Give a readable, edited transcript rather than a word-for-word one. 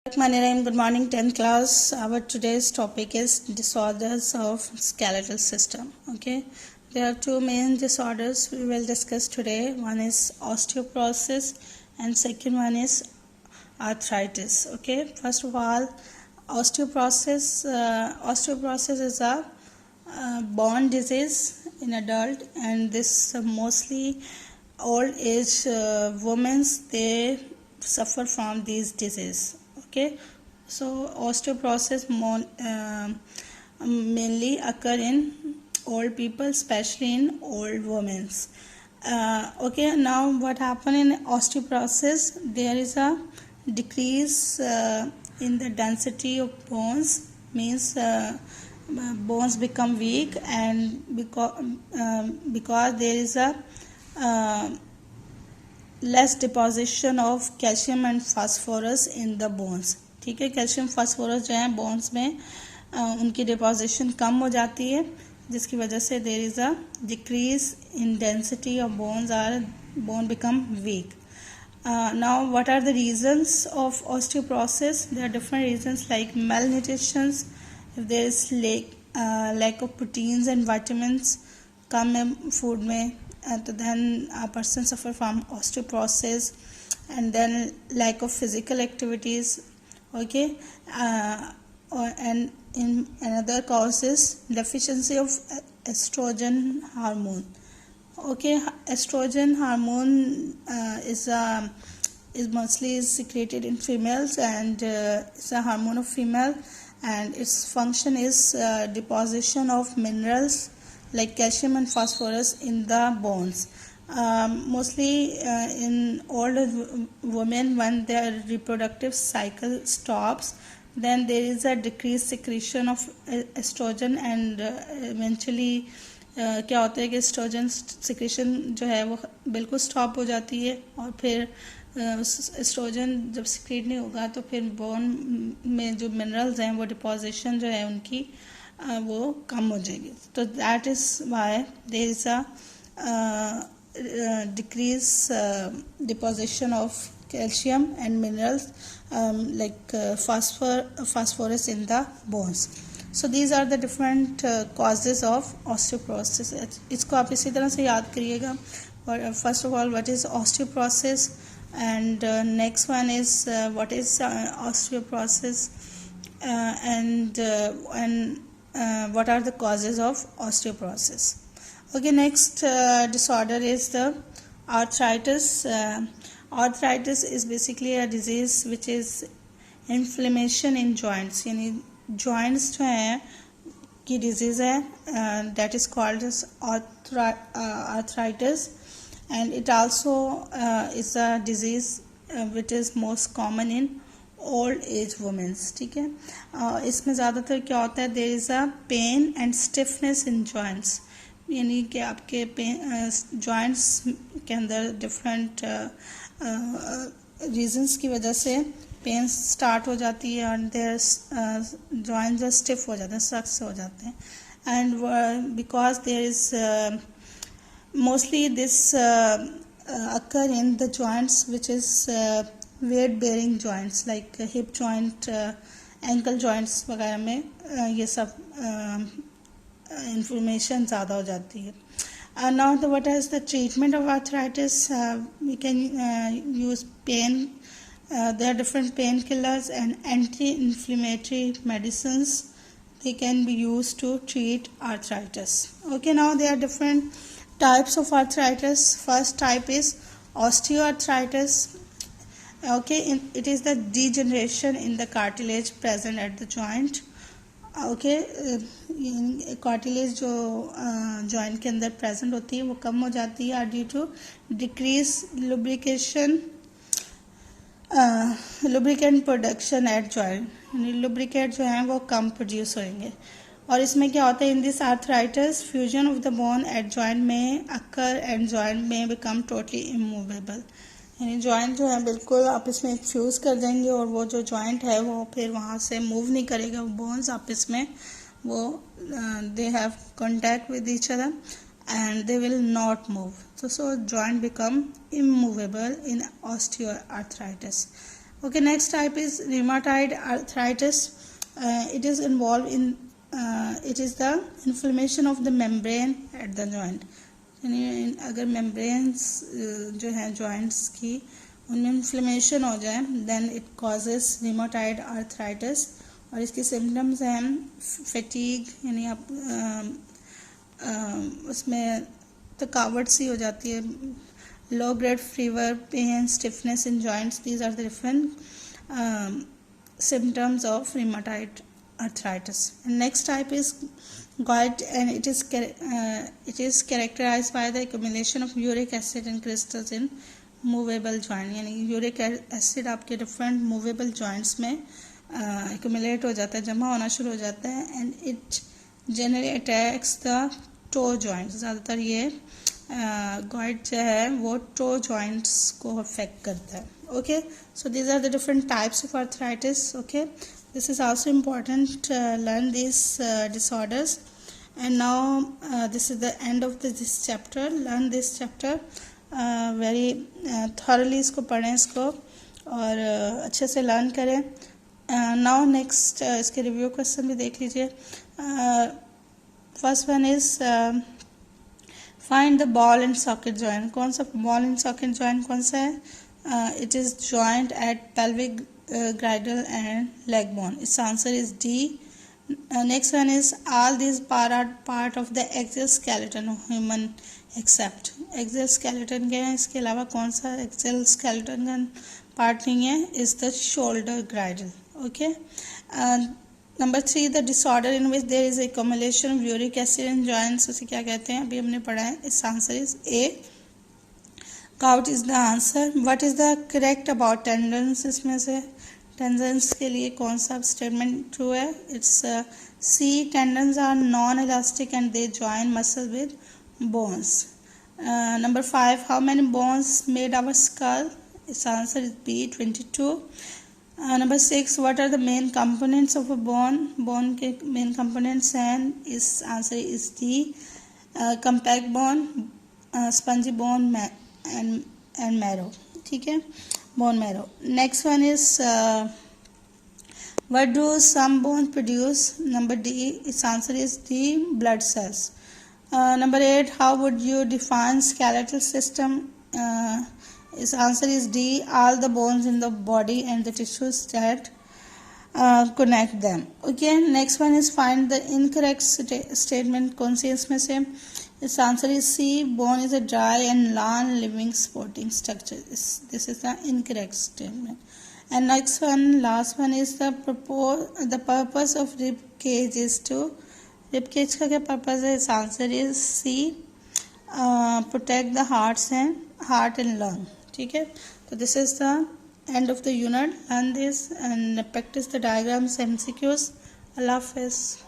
Good morning 10th class. Our today's topic is disorders of skeletal system. Okay, there are two main disorders we will discuss today. One is osteoporosis and second one is arthritis. Okay, first of all, osteoporosis is a bone disease in adult, and this mostly old age women they suffer from these disease. Okay, so osteoporosis mainly occur in old people, especially in old women. Okay, now what happen in osteoporosis? There is a decrease in the density of bones, means bones become weak, and because there is a less deposition of calcium and phosphorus in the bones. ठीक है, calcium phosphorus जो है bones में उनकी deposition कम हो जाती है, जिसकी वजह से there is a decrease in density of bones or bone become weak. Now what are the reasons of osteoporosis? There are different reasons like malnutrition, if there is lack of proteins and vitamins कम है food में, then a person suffer from osteoporosis, and then lack of physical activities. Okay, and in another cause is deficiency of estrogen hormone. Okay, estrogen hormone is mostly secreted in females, and it's a hormone of female, and its function is deposition of minerals like calcium and phosphorus in the bones. Mostly in older women, when their reproductive cycle stops, then there is a decreased secretion of estrogen, and eventually क्या होता है कि oestrogen secretion जो है वो बिल्कुल stop हो जाती है, और फिर एस्ट्रोजन जब सिक्रेट नहीं होगा तो फिर बोन में जो मिनरल्स हैं वो डिपोजिशन जो है उनकी वो कम हो जाएगी. तो that is why there is a decrease deposition of calcium and minerals like phosphorus in the bones. So these are the different causes of osteoporosis. इसको आप इसी तरह से याद करिएगा. First of all, what is osteoporosis, and next one is what is osteoporosis, and what are the causes of osteoporosis. Okay, next disorder is the arthritis. Arthritis is basically a disease which is inflammation in joints, यानी joints जो हैं की disease है, that is called as arthritis, and it also is a disease which is most common in old age womens. ठीक है, इसमें ज़्यादातर क्या होता है, there is a pain and stiffness in joints, यानी कि आपके जॉइंट्स के अंदर डिफरेंट रीजंस की वजह से पेन स्टार्ट हो जाती है, एंड देयर जॉइंट्स जो स्टिफ हो जाते हैं, सख्त हो जाते हैं, and because there is mostly this occur in the joints which is weight bearing joints like hip joint, ankle joints वगैरह में ये सब इन्फॉर्मेशन ज़्यादा हो जाती है. Now the what is the treatment of arthritis? We can use pain. There are different pain killers and anti inflammatory medicines. They can be used to treat arthritis. Okay, now there are different types of arthritis. First type is osteoarthritis. Okay, it is the degeneration in the cartilage present at the joint. Okay, cartilage जो joint के अंदर present होती है वो कम हो जाती है due to decreased lubricant production at joint. lubricant जो हैं वो कम produce होंगे, और इसमें क्या होता है, in this arthritis fusion of the bone at joint may occur and joint may become totally immovable. यानी जॉइंट जो है बिल्कुल आप इसमें एक फ्यूज़ कर देंगे, और वो जो जॉइंट है वो फिर वहाँ से मूव नहीं करेगा. बोन्स आपस में वो they have contact with each other and they will not move. So joint become immovable in osteoarthritis. Okay, next type is rheumatoid arthritis. It is involved in it is the inflammation of the membrane at the joint. यानी अगर membranes जो हैं joints की उनमें inflammation हो जाए then it causes rheumatoid arthritis. और इसके symptoms हैं fatigue, यानी आप उसमें थकावट सी हो जाती है, low grade fever, pain, stiffness in joints. These are the different symptoms of rheumatoid arthritis. And next type is gout, and it is characterized by the accumulation of uric acid and crystals in movable joint. यानी uric acid आपके different movable joints में accumulate हो जाता है, जमा होना शुरू हो जाता है, and it generally attacks the toe joints. ज़्यादातर ये gout जो है वो toe joints को affect करता है. Okay, so these are the different types of arthritis. Okay, this is also important to learn these disorders. And now this is the end of this chapter. Learn this chapter very thoroughly. इसको पढ़ें इसको और अच्छे से learn करें. Now next इसके review question भी देख लीजिए. First one is find the ball and socket joint. कौन सा ball and socket joint कौन सा है? It is joint at pelvic girdle and leg bone. Its answer is D. Next one is all these are part of the axial skeleton of human except. Axial skeleton के हैं, इसके अलावा कौन सा axial skeleton का part नहीं है? Is the shoulder girdle. Okay. Number 3, the disorder in which there is accumulation of uric acid in joints, उसे क्या कहते हैं? अभी हमने पढ़ा है. Its answer is A. Gout is the answer. What is the correct about tendons? इसमें से tendons के लिए कौन सा statement true है? It's C. Tendons are non-elastic and they join muscle with bones. Number 5, how many bones made our skull? Its answer is B. 22. Number 6, what are the main components of a bone? Bone के main components हैं, इस answer is D. Compact bone, spongy bone and marrow. ठीक है, bone marrow. Next one is what do some bones produce? Number D, its answer is D. Blood cells. Number 8, how would you define skeletal system? Its answer is D. All the bones in the body and the tissues that connect them. Okay, next one is find the incorrect statement. कौन सी इसमें से? Its answer is C. Bone is a dry and non-living supporting structure. This is the incorrect statement. And next one, last one is the purpose of rib cage is to. Rib cage का क्या purpose है? Its answer is C. Protect the heart and lung. ठीक है, तो this is the end of the unit. Learn this and practice the diagrams, MCQs. Allah Hafiz.